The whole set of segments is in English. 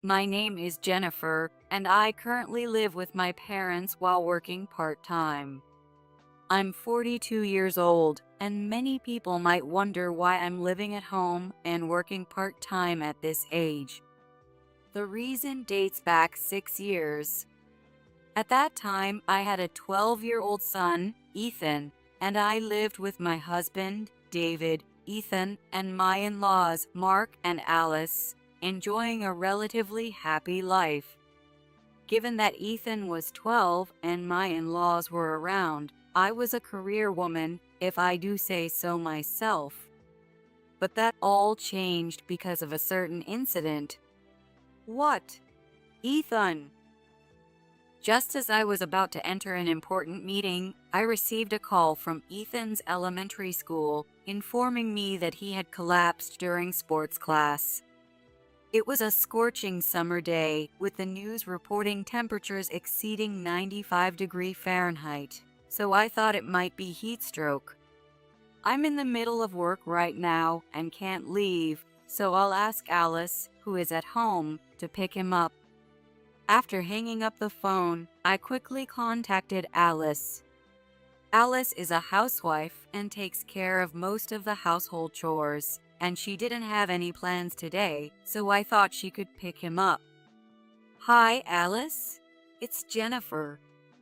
My name is Jennifer, and I currently live with my parents while working part-time. I'm 42 years old, and many people might wonder why I'm living at home and working part-time at this age. The reason dates back 6 years. At that time, I had a 12-year-old son, Ethan, and I lived with my husband, David, Ethan, and my in-laws, Mark and Alice, enjoying a relatively happy life. Given that Ethan was 12 and my in-laws were around, I was a career woman, if I do say so myself. But that all changed because of a certain incident. What? Ethan! Just as I was about to enter an important meeting, I received a call from Ethan's elementary school informing me that he had collapsed during sports class. It was a scorching summer day, with the news reporting temperatures exceeding 95 degrees Fahrenheit, so I thought it might be heat stroke. I'm in the middle of work right now and can't leave, so I'll ask Alice, who is at home, to pick him up. After hanging up the phone, I quickly contacted Alice. Alice is a housewife and takes care of most of the household chores, and she didn't have any plans today, so I thought she could pick him up. Hi, Alice. It's Jennifer.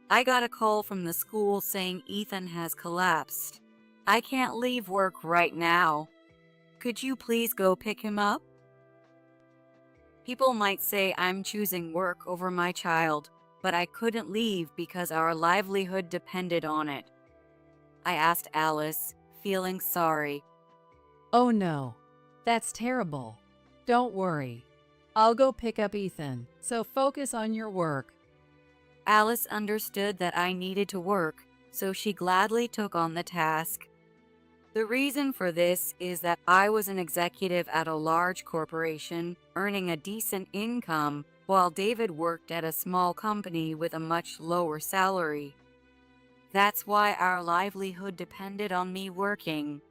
I got a call from the school saying Ethan has collapsed. I can't leave work right now. Could you please go pick him up? People might say I'm choosing work over my child, but I couldn't leave because our livelihood depended on it. I asked Alice, feeling sorry. Oh no, that's terrible. Don't worry. I'll go pick up Ethan, so focus on your work. Alice understood that I needed to work, so she gladly took on the task. The reason for this is that I was an executive at a large corporation, earning a decent income, while David worked at a small company with a much lower salary. That's why our livelihood depended on me working.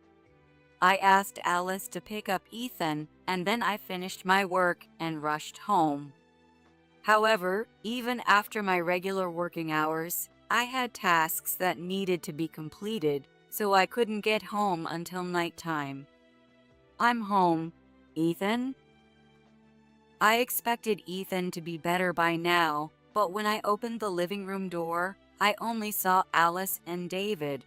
I asked Alice to pick up Ethan, and then I finished my work and rushed home. However, even after my regular working hours, I had tasks that needed to be completed, so I couldn't get home until nighttime. I'm home. Ethan? I expected Ethan to be better by now, but when I opened the living room door, I only saw Alice and David.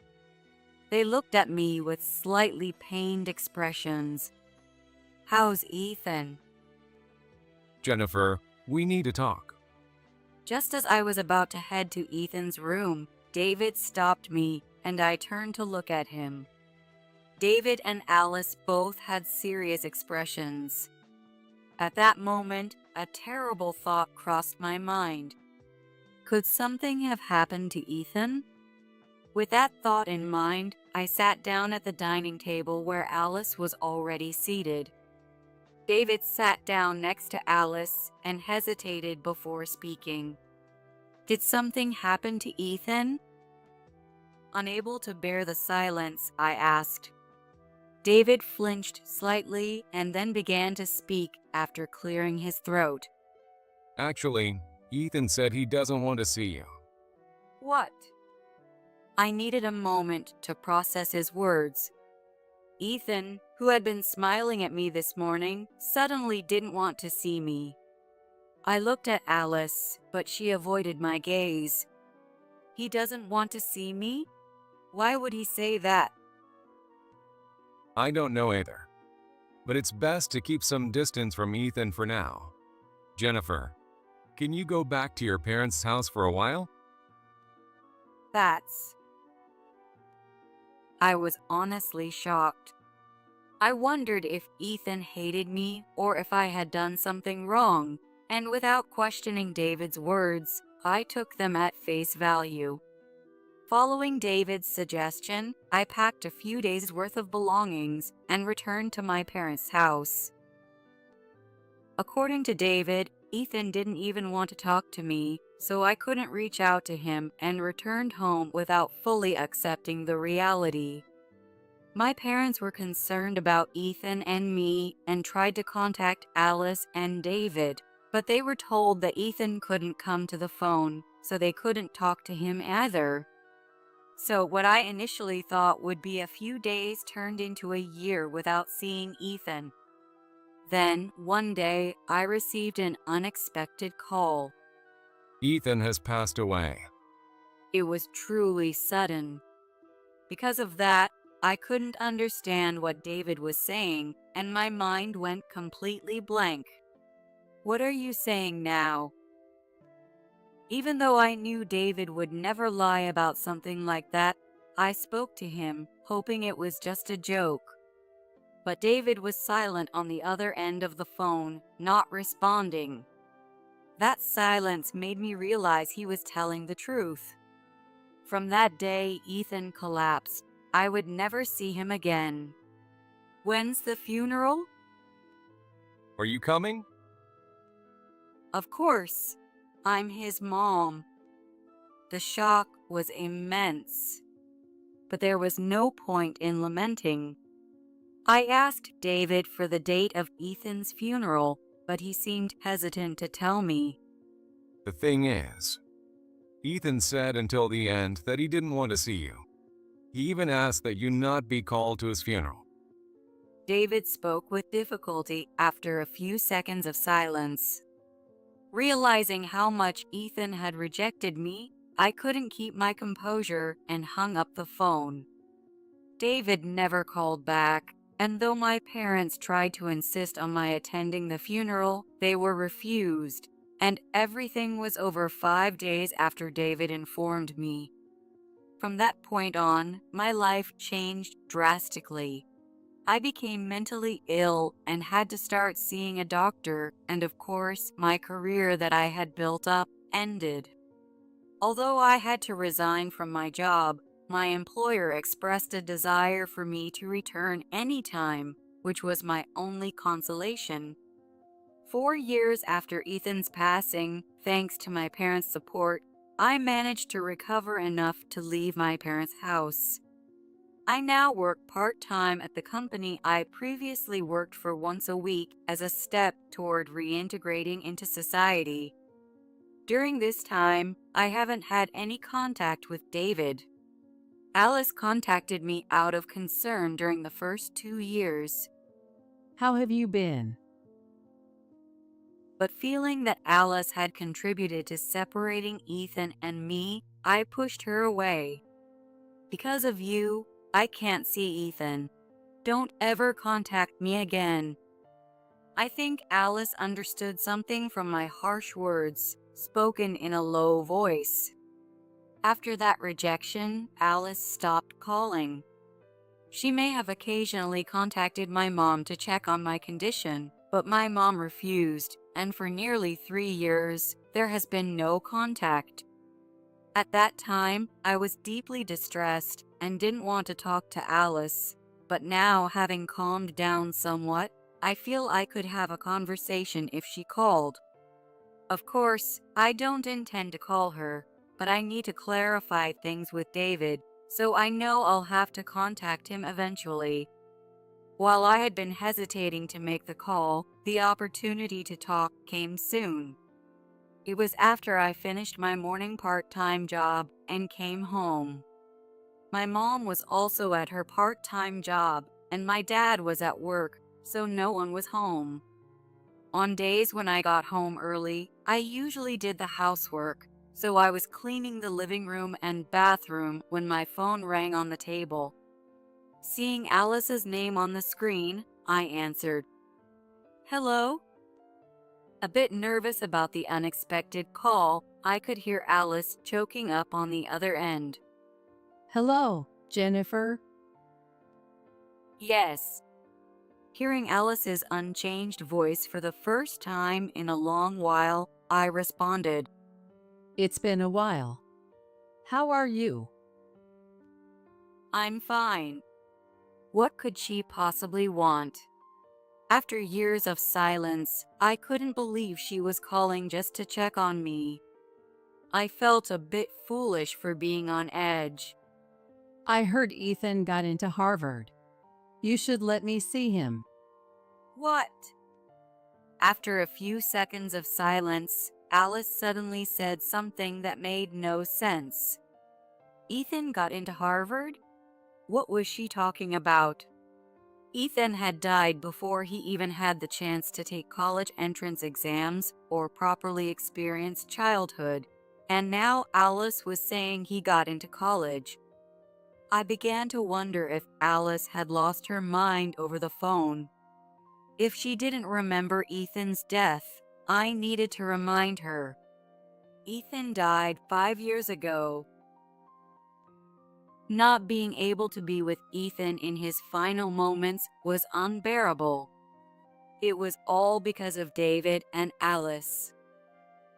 They looked at me with slightly pained expressions. How's Ethan? Jennifer, we need to talk. Just as I was about to head to Ethan's room, David stopped me, and I turned to look at him. David and Alice both had serious expressions. At that moment, a terrible thought crossed my mind. Could something have happened to Ethan? With that thought in mind, I sat down at the dining table where Alice was already seated. David sat down next to Alice and hesitated before speaking. Did something happen to Ethan? Unable to bear the silence, I asked. David flinched slightly and then began to speak after clearing his throat. Actually, Ethan said he doesn't want to see you. What? I needed a moment to process his words. Ethan, who had been smiling at me this morning, suddenly didn't want to see me. I looked at Alice, but she avoided my gaze. He doesn't want to see me? Why would he say that? I don't know either. But it's best to keep some distance from Ethan for now. Jennifer, can you go back to your parents' house for a while? I was honestly shocked. I wondered if Ethan hated me or if I had done something wrong, and without questioning David's words, I took them at face value. Following David's suggestion, I packed a few days' worth of belongings and returned to my parents' house. According to David, Ethan didn't even want to talk to me, so I couldn't reach out to him and returned home without fully accepting the reality. My parents were concerned about Ethan and me and tried to contact Alice and David, But they were told that Ethan couldn't come to the phone, so they couldn't talk to him either. So what I initially thought would be a few days turned into a year without seeing Ethan. Then, one day, I received an unexpected call. Ethan has passed away. It was truly sudden. Because of that, I couldn't understand what David was saying, and my mind went completely blank. What are you saying now? Even though I knew David would never lie about something like that, I spoke to him, hoping it was just a joke. But David was silent on the other end of the phone, not responding. That silence made me realize he was telling the truth. From that day, Ethan collapsed. I would never see him again. When's the funeral? Are you coming? Of course. I'm his mom. The shock was immense. But there was no point in lamenting. I asked David for the date of Ethan's funeral, but he seemed hesitant to tell me. The thing is, Ethan said until the end that he didn't want to see you. He even asked that you not be called to his funeral. David spoke with difficulty after a few seconds of silence. Realizing how much Ethan had rejected me, I couldn't keep my composure and hung up the phone. David never called back, and though my parents tried to insist on my attending the funeral, they were refused, and everything was over 5 days after David informed me. From that point on, my life changed drastically. I became mentally ill and had to start seeing a doctor, and of course, my career that I had built up ended. Although I had to resign from my job, my employer expressed a desire for me to return anytime, which was my only consolation. 4 years after Ethan's passing, thanks to my parents' support, I managed to recover enough to leave my parents' house. I now work part-time at the company I previously worked for once a week as a step toward reintegrating into society. During this time, I haven't had any contact with David. Alice contacted me out of concern during the first 2 years, How have you been? but feeling that Alice had contributed to separating Ethan and me, I pushed her away. Because of you, I can't see Ethan. Don't ever contact me again. I think Alice understood something from my harsh words, spoken in a low voice. After that rejection, Alice stopped calling. She may have occasionally contacted my mom to check on my condition, but my mom refused, and for nearly 3 years, there has been no contact. At that time, I was deeply distressed and didn't want to talk to Alice, but now, having calmed down somewhat, I feel I could have a conversation if she called. Of course, I don't intend to call her, but I need to clarify things with David, so I know I'll have to contact him eventually. While I had been hesitating to make the call, the opportunity to talk came soon. It was after I finished my morning part-time job and came home. My mom was also at her part-time job, and my dad was at work, so no one was home. On days when I got home early, I usually did the housework, so I was cleaning the living room and bathroom when my phone rang on the table. Seeing Alice's name on the screen, I answered. Hello? A bit nervous about the unexpected call, I could hear Alice choking up on the other end. Hello, Jennifer. Yes. Hearing Alice's unchanged voice for the first time in a long while, I responded. It's been a while. How are you? I'm fine. What could she possibly want? After years of silence, I couldn't believe she was calling just to check on me. I felt a bit foolish for being on edge. I heard Ethan got into Harvard. You should let me see him. What? After a few seconds of silence, Alice suddenly said something that made no sense. Ethan got into Harvard? What was she talking about? Ethan had died before he even had the chance to take college entrance exams or properly experience childhood, and now Alice was saying he got into college. I began to wonder if Alice had lost her mind over the phone. If she didn't remember Ethan's death, I needed to remind her. Ethan died 5 years ago. Not being able to be with Ethan in his final moments was unbearable. It was all because of David and Alice.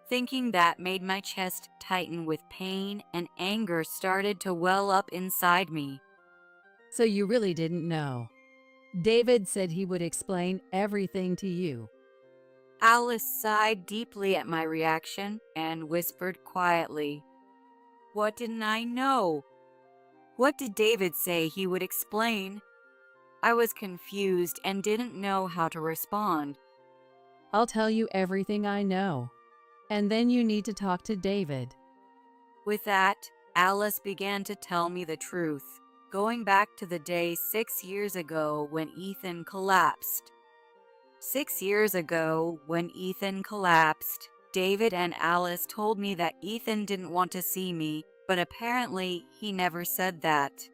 Thinking that made my chest tighten with pain, and anger started to well up inside me. So you really didn't know. David said he would explain everything to you. Alice sighed deeply at my reaction and whispered quietly, "What didn't I know? What did David say he would explain?" I was confused and didn't know how to respond. I'll tell you everything I know. And then you need to talk to David. With that, Alice began to tell me the truth, going back to the day 6 years ago when Ethan collapsed. 6 years ago, when Ethan collapsed, David and Alice told me that Ethan didn't want to see me, but apparently he never said that.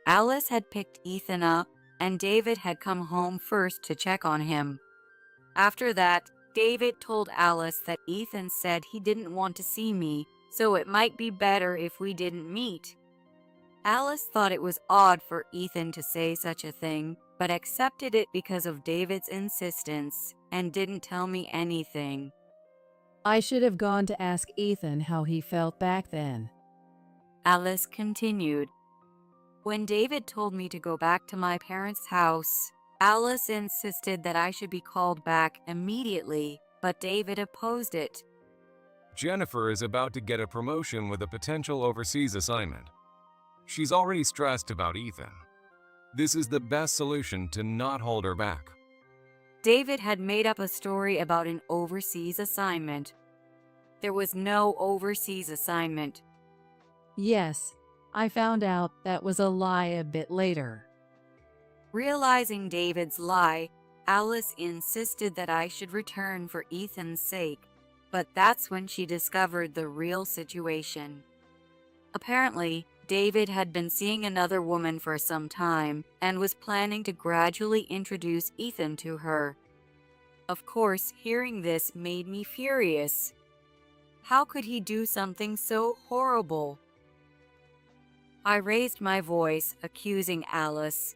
Alice had picked Ethan up, and David had come home first to check on him. After that, David told Alice that Ethan said he didn't want to see me, so it might be better if we didn't meet. Alice thought it was odd for Ethan to say such a thing, but accepted it because of David's insistence and didn't tell me anything. I should have gone to ask Ethan how he felt back then. Alice continued. When David told me to go back to my parents' house, Alice insisted that I should be called back immediately, but David opposed it. Jennifer is about to get a promotion with a potential overseas assignment. She's already stressed about Ethan. This is the best solution to not hold her back. David had made up a story about an overseas assignment. There was no overseas assignment. Yes, I found out that was a lie a bit later. Realizing David's lie, Alice insisted that I should return for Ethan's sake, but that's when she discovered the real situation. Apparently, David had been seeing another woman for some time and was planning to gradually introduce Ethan to her. Of course, hearing this made me furious. How could he do something so horrible? I raised my voice, accusing Alice.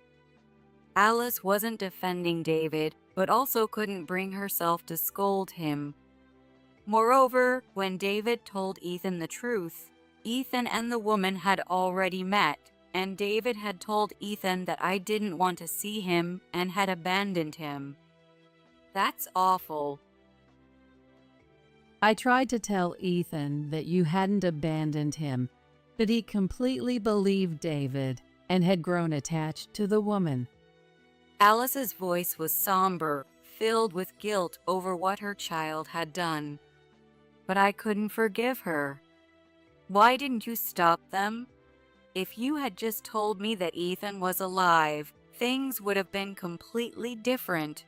Alice wasn't defending David, but also couldn't bring herself to scold him. Moreover, when David told Ethan the truth, Ethan and the woman had already met, and David had told Ethan that I didn't want to see him and had abandoned him. That's awful. I tried to tell Ethan that you hadn't abandoned him, that he completely believed David and had grown attached to the woman. Alice's voice was somber, filled with guilt over what her child had done. But I couldn't forgive her. Why didn't you stop them? If you had just told me that Ethan was alive, things would have been completely different.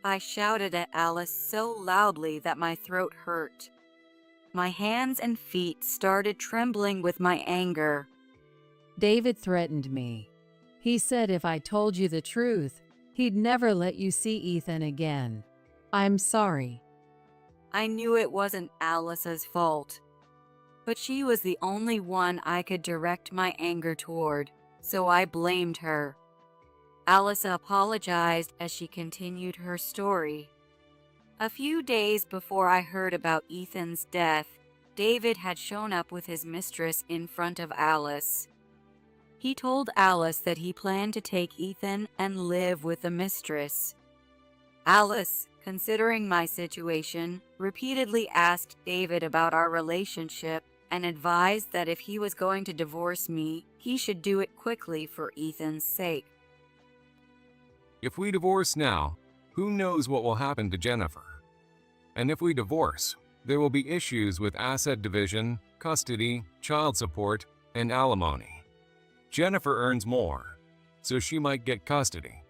I shouted at Alice so loudly that my throat hurt. My hands and feet started trembling with my anger. David threatened me. He said if I told you the truth, he'd never let you see Ethan again. I'm sorry. I knew it wasn't Alice's fault, but she was the only one I could direct my anger toward, so I blamed her. Alice apologized as she continued her story. A few days before I heard about Ethan's death, David had shown up with his mistress in front of Alice. He told Alice that he planned to take Ethan and live with the mistress. Alice, considering my situation, repeatedly asked David about our relationship and advised that if he was going to divorce me, he should do it quickly for Ethan's sake. If we divorce now, Who knows what will happen to Jennifer? And if we divorce, there will be issues with asset division, custody, child support, and alimony. Jennifer earns more, so she might get custody,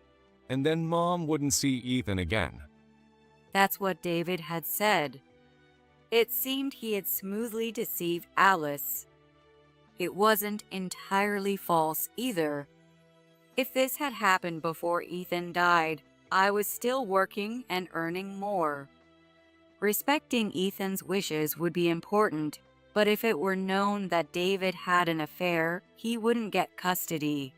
and then Mom wouldn't see Ethan again. That's what David had said. It seemed he had smoothly deceived Alice. It wasn't entirely false either. If this had happened before Ethan died, I was still working and earning more. Respecting Ethan's wishes would be important, but if it were known that David had an affair, he wouldn't get custody.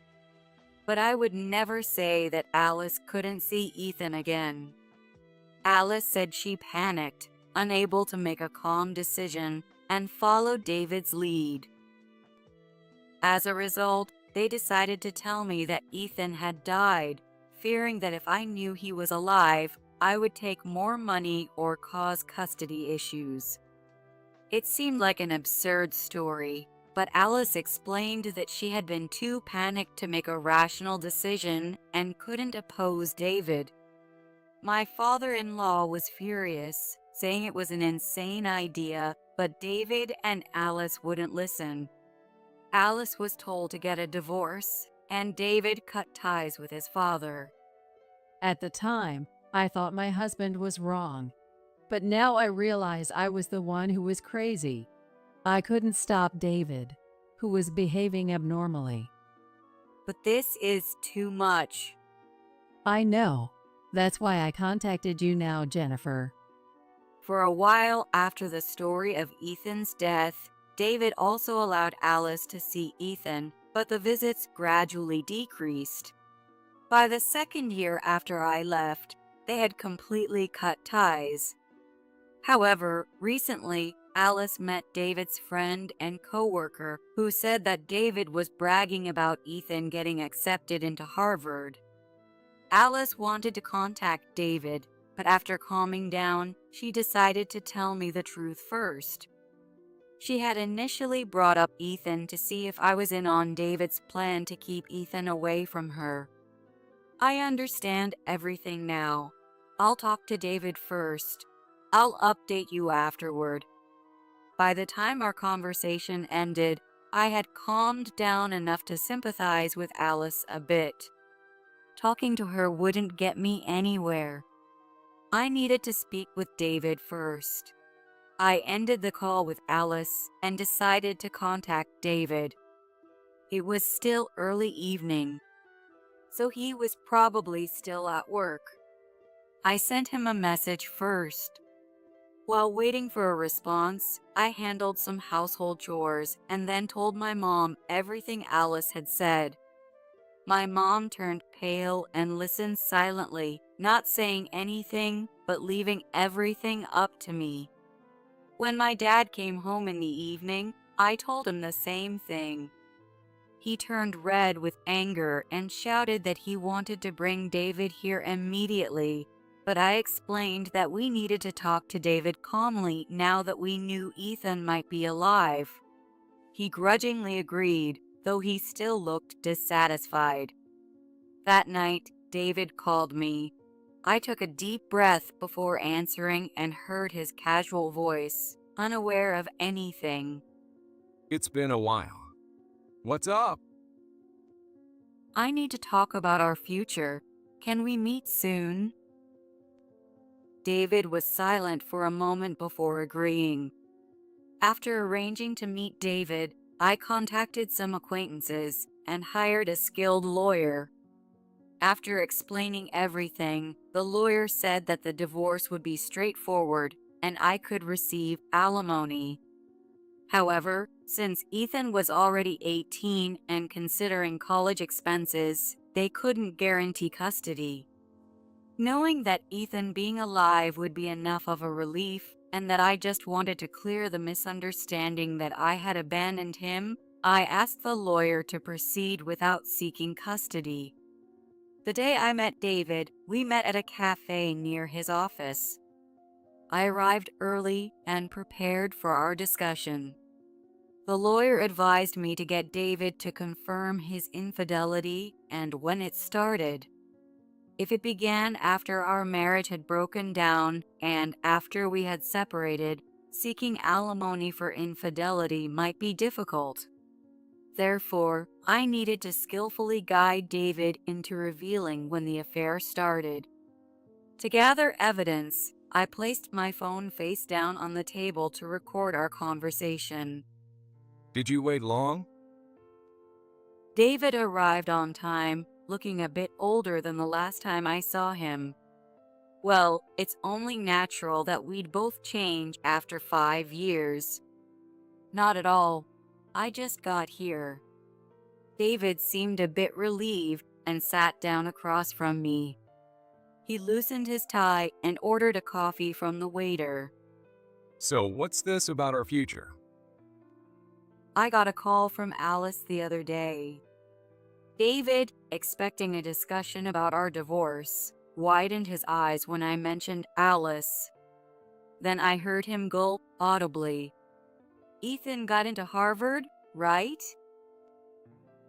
But I would never say that Alice couldn't see Ethan again. Alice said she panicked, unable to make a calm decision, and followed David's lead. As a result, they decided to tell me that Ethan had died, fearing that if I knew he was alive, I would take more money or cause custody issues. It seemed like an absurd story, but Alice explained that she had been too panicked to make a rational decision and couldn't oppose David. My father-in-law was furious, saying it was an insane idea, but David and Alice wouldn't listen. Alice was told to get a divorce, and David cut ties with his father. At the time, I thought my husband was wrong. But now I realize I was the one who was crazy. I couldn't stop David, who was behaving abnormally. But this is too much. I know. That's why I contacted you now, Jennifer. For a while after the story of Ethan's death, David also allowed Alice to see Ethan, but the visits gradually decreased. By the second year after I left, they had completely cut ties. However, recently, Alice met David's friend and coworker who said that David was bragging about Ethan getting accepted into Harvard. Alice wanted to contact David, but after calming down, she decided to tell me the truth first. She had initially brought up Ethan to see if I was in on David's plan to keep Ethan away from her. I understand everything now. I'll talk to David first. I'll update you afterward. By the time our conversation ended, I had calmed down enough to sympathize with Alice a bit. Talking to her wouldn't get me anywhere. I needed to speak with David first. I ended the call with Alice and decided to contact David. It was still early evening, so he was probably still at work. I sent him a message first. While waiting for a response, I handled some household chores and then told my mom everything Alice had said. My mom turned pale and listened silently, not saying anything, but leaving everything up to me. When my dad came home in the evening, I told him the same thing. He turned red with anger and shouted that he wanted to bring David here immediately, but I explained that we needed to talk to David calmly now that we knew Ethan might be alive. He grudgingly agreed, though he still looked dissatisfied. That night, David called me. I took a deep breath before answering and heard his casual voice, unaware of anything. It's been a while. What's up? I need to talk about our future. Can we meet soon? David was silent for a moment before agreeing. After arranging to meet David, I contacted some acquaintances and hired a skilled lawyer. After explaining everything, the lawyer said that the divorce would be straightforward and I could receive alimony. However, since Ethan was already 18 and considering college expenses, they couldn't guarantee custody. Knowing that Ethan being alive would be enough of a relief and that I just wanted to clear the misunderstanding that I had abandoned him, I asked the lawyer to proceed without seeking custody. The day I met David, we met at a cafe near his office. I arrived early and prepared for our discussion. The lawyer advised me to get David to confirm his infidelity and when it started. If it began after our marriage had broken down and after we had separated, seeking alimony for infidelity might be difficult. Therefore, I needed to skillfully guide David into revealing when the affair started. To gather evidence, I placed my phone face down on the table to record our conversation. Did you wait long? David arrived on time, looking a bit older than the last time I saw him. Well, it's only natural that we'd both change after 5 years. Not at all. I just got here. David seemed a bit relieved and sat down across from me. He loosened his tie and ordered a coffee from the waiter. So what's this about our future? I got a call from Alice the other day. David, expecting a discussion about our divorce, widened his eyes when I mentioned Alice. Then I heard him gulp audibly. Ethan got into Harvard, right?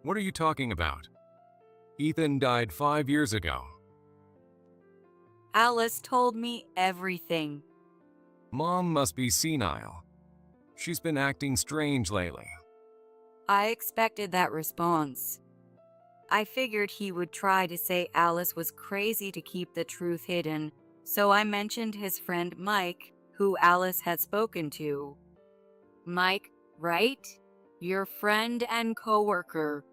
What are you talking about? Ethan died 5 years ago. Alice told me everything. Mom must be senile. She's been acting strange lately. I expected that response. I figured he would try to say Alice was crazy to keep the truth hidden, so I mentioned his friend Mike, who Alice had spoken to. Mike, right? Your friend and coworker.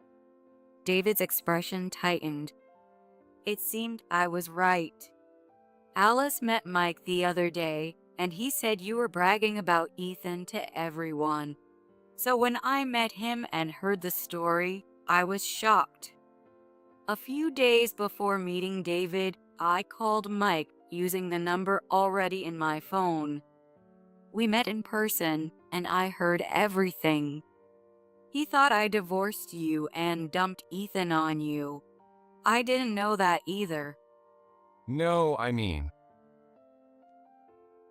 David's expression tightened. It seemed I was right. Alice met Mike the other day, and he said you were bragging about Ethan to everyone. So when I met him and heard the story, I was shocked. A few days before meeting David, I called Mike using the number already in my phone. We met in person, and I heard everything. He thought I divorced you and dumped Ethan on you. I didn't know that either. No, I mean,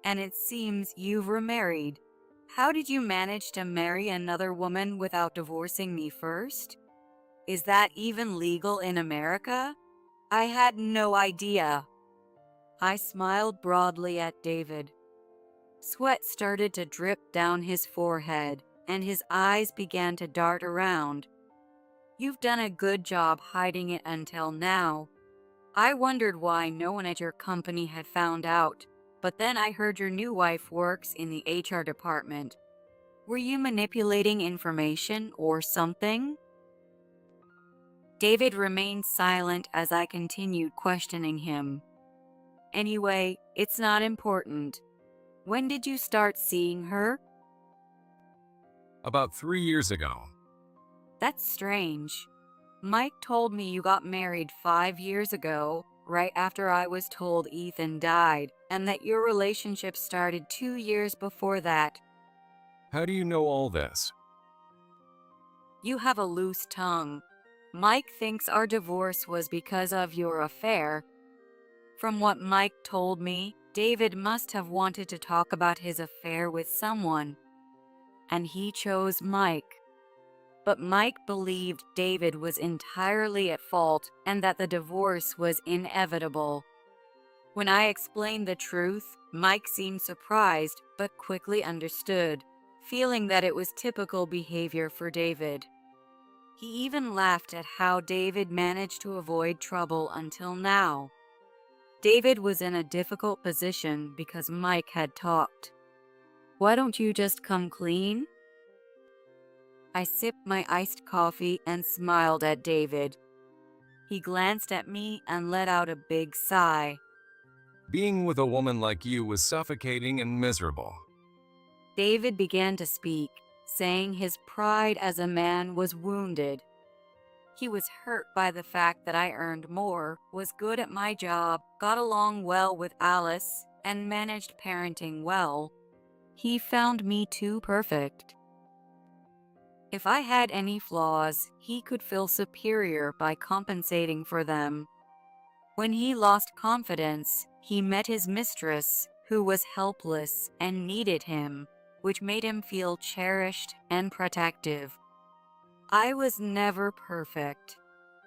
And it seems you've remarried. How did you manage to marry another woman without divorcing me first? Is that even legal in America? I had no idea. I smiled broadly at David. Sweat started to drip down his forehead, and his eyes began to dart around. You've done a good job hiding it until now. I wondered why no one at your company had found out, but then I heard your new wife works in the HR department. Were you manipulating information or something? David remained silent as I continued questioning him. Anyway, it's not important. When did you start seeing her? about 3 years ago. That's strange. Mike told me you got married 5 years ago, right after I was told Ethan died, and that your relationship started 2 years before that. How do you know all this? You have a loose tongue. Mike thinks our divorce was because of your affair. From what Mike told me, David must have wanted to talk about his affair with someone, and he chose Mike. But Mike believed David was entirely at fault and that the divorce was inevitable. When I explained the truth, Mike seemed surprised but quickly understood, feeling that it was typical behavior for David. He even laughed at how David managed to avoid trouble until now. David was in a difficult position because Mike had talked. Why don't you just come clean? I sipped my iced coffee and smiled at David. He glanced at me and let out a big sigh. Being with a woman like you was suffocating and miserable. David began to speak, saying his pride as a man was wounded. He was hurt by the fact that I earned more, was good at my job, got along well with Alice, and managed parenting well. He found me too perfect. If I had any flaws, he could feel superior by compensating for them. When he lost confidence, he met his mistress, who was helpless and needed him, which made him feel cherished and protective. I was never perfect.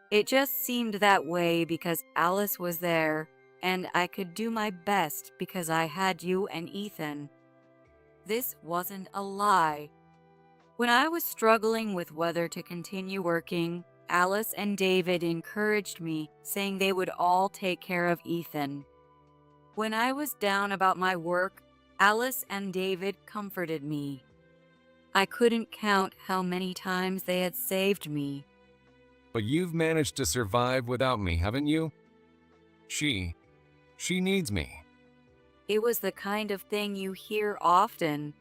It just seemed that way because Alice was there, and I could do my best because I had you and Ethan. This wasn't a lie. When I was struggling with whether to continue working, Alice and David encouraged me, saying they would all take care of Ethan. When I was down about my work, Alice and David comforted me. I couldn't count how many times they had saved me. But you've managed to survive without me, haven't you? She needs me. It was the kind of thing you hear often.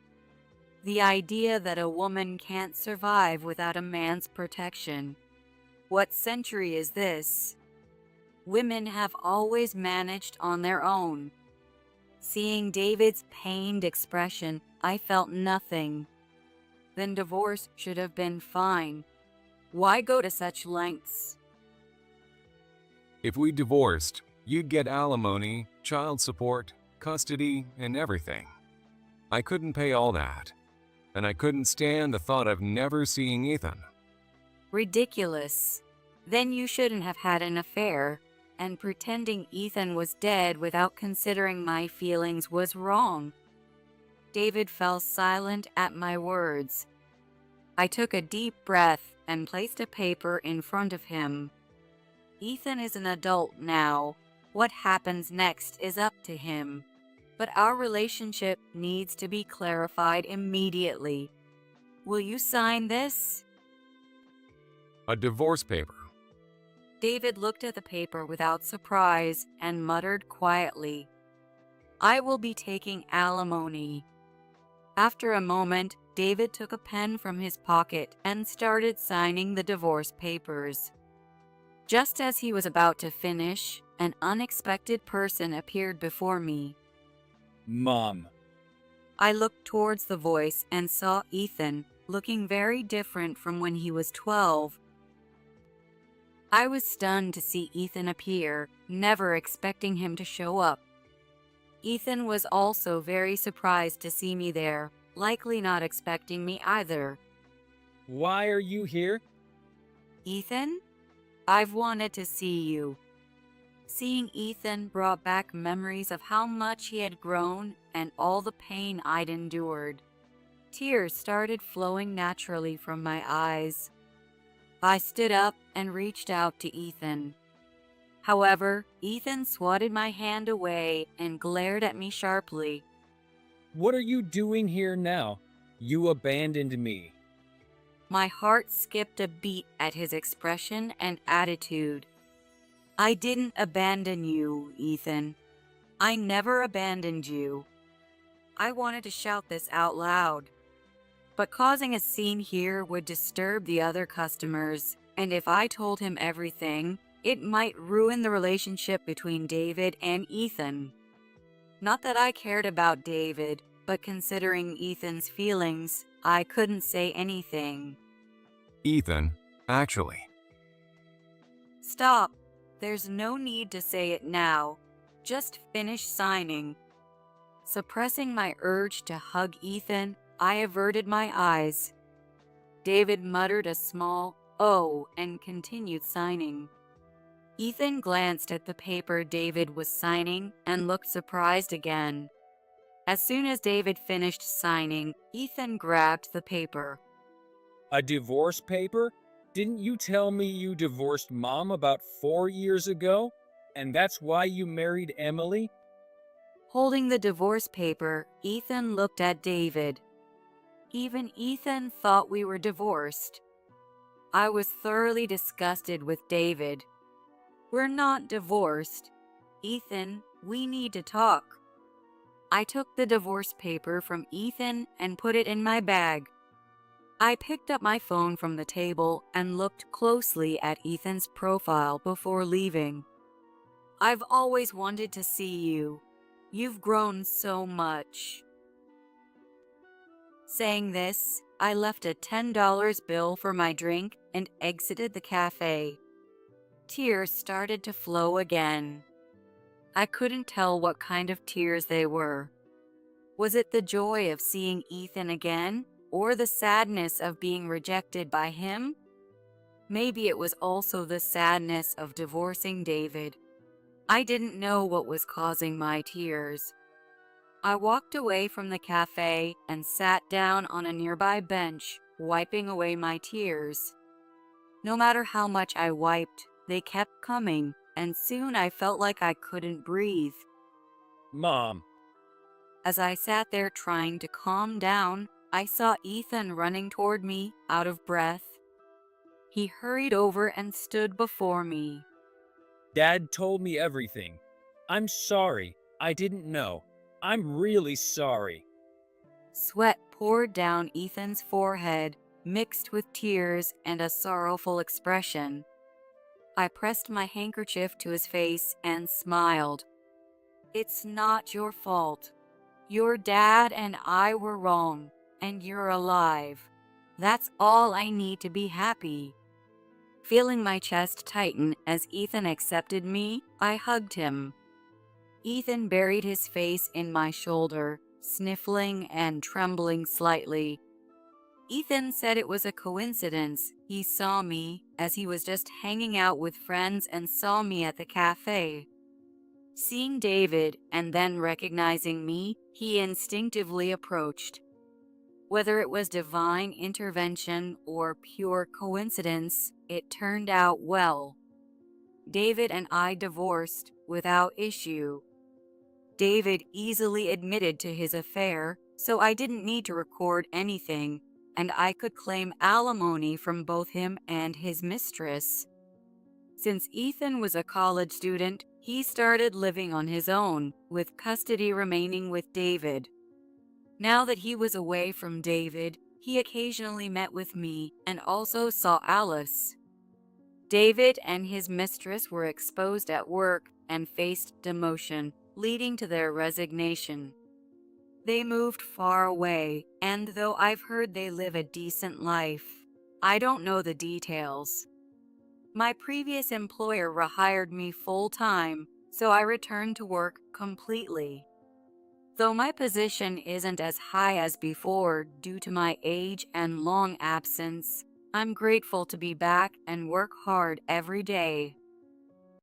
The idea that a woman can't survive without a man's protection. What century is this? Women have always managed on their own. Seeing David's pained expression, I felt nothing. Then divorce should have been fine. Why go to such lengths? If we divorced, you'd get alimony, child support, custody, and everything. I couldn't pay all that, and I couldn't stand the thought of never seeing Ethan. Ridiculous. Then you shouldn't have had an affair, and pretending Ethan was dead without considering my feelings was wrong. David fell silent at my words. I took a deep breath and placed a paper in front of him. Ethan is an adult now. What happens next is up to him. But our relationship needs to be clarified immediately. Will you sign this? A divorce paper. David looked at the paper without surprise and muttered quietly, "I will be taking alimony." After a moment, David took a pen from his pocket and started signing the divorce papers. Just as he was about to finish, an unexpected person appeared before me. Mom. I looked towards the voice and saw Ethan, looking very different from when he was 12. I was stunned to see Ethan appear, never expecting him to show up. Ethan was also very surprised to see me there, likely not expecting me either. Why are you here? Ethan? I've wanted to see you. Seeing Ethan brought back memories of how much he had grown and all the pain I'd endured. Tears started flowing naturally from my eyes. I stood up and reached out to Ethan. However, Ethan swatted my hand away and glared at me sharply. What are you doing here now? You abandoned me. My heart skipped a beat at his expression and attitude. I didn't abandon you, Ethan. I never abandoned you. I wanted to shout this out loud. But causing a scene here would disturb the other customers, and if I told him everything, it might ruin the relationship between David and Ethan. Not that I cared about David, but considering Ethan's feelings, I couldn't say anything. Ethan, actually. Stop. There's no need to say it now. Just finish signing. Suppressing my urge to hug Ethan, I averted my eyes. David muttered a small "oh" and continued signing. Ethan glanced at the paper David was signing and looked surprised again. As soon as David finished signing, Ethan grabbed the paper. A divorce paper? Didn't you tell me you divorced Mom about 4 years ago? And that's why you married Emily? Holding the divorce paper, Ethan looked at David. Even Ethan thought we were divorced. I was thoroughly disgusted with David. We're not divorced. Ethan, we need to talk. I took the divorce paper from Ethan and put it in my bag. I picked up my phone from the table and looked closely at Ethan's profile before leaving. I've always wanted to see you. You've grown so much. Saying this, I left a $10 bill for my drink and exited the cafe. Tears started to flow again. I couldn't tell what kind of tears they were. Was it the joy of seeing Ethan again, or the sadness of being rejected by him? Maybe it was also the sadness of divorcing David. I didn't know what was causing my tears. I walked away from the cafe and sat down on a nearby bench, wiping away my tears. No matter how much I wiped, they kept coming, and soon I felt like I couldn't breathe. Mom, As I sat there trying to calm down, I saw Ethan running toward me, out of breath. He hurried over and stood before me. Dad told me everything. I'm sorry. I didn't know. I'm really sorry. Sweat poured down Ethan's forehead, mixed with tears and a sorrowful expression. I pressed my handkerchief to his face and smiled. It's not your fault. Your dad and I were wrong, and you're alive. That's all I need to be happy. Feeling my chest tighten as Ethan accepted me, I hugged him. Ethan buried his face in my shoulder, sniffling and trembling slightly. Ethan said it was a coincidence. He saw me as he was just hanging out with friends and saw me at the cafe. Seeing David and then recognizing me, he instinctively approached. Whether it was divine intervention or pure coincidence, it turned out well. David and I divorced without issue. David easily admitted to his affair, so I didn't need to record anything, and I could claim alimony from both him and his mistress. Since Ethan was a college student, he started living on his own, with custody remaining with David. Now that he was away from David, he occasionally met with me and also saw Alice. David and his mistress were exposed at work and faced demotion, leading to their resignation. They moved far away, and though I've heard they live a decent life, I don't know the details. My previous employer rehired me full-time, so I returned to work completely. Though my position isn't as high as before due to my age and long absence, I'm grateful to be back and work hard every day.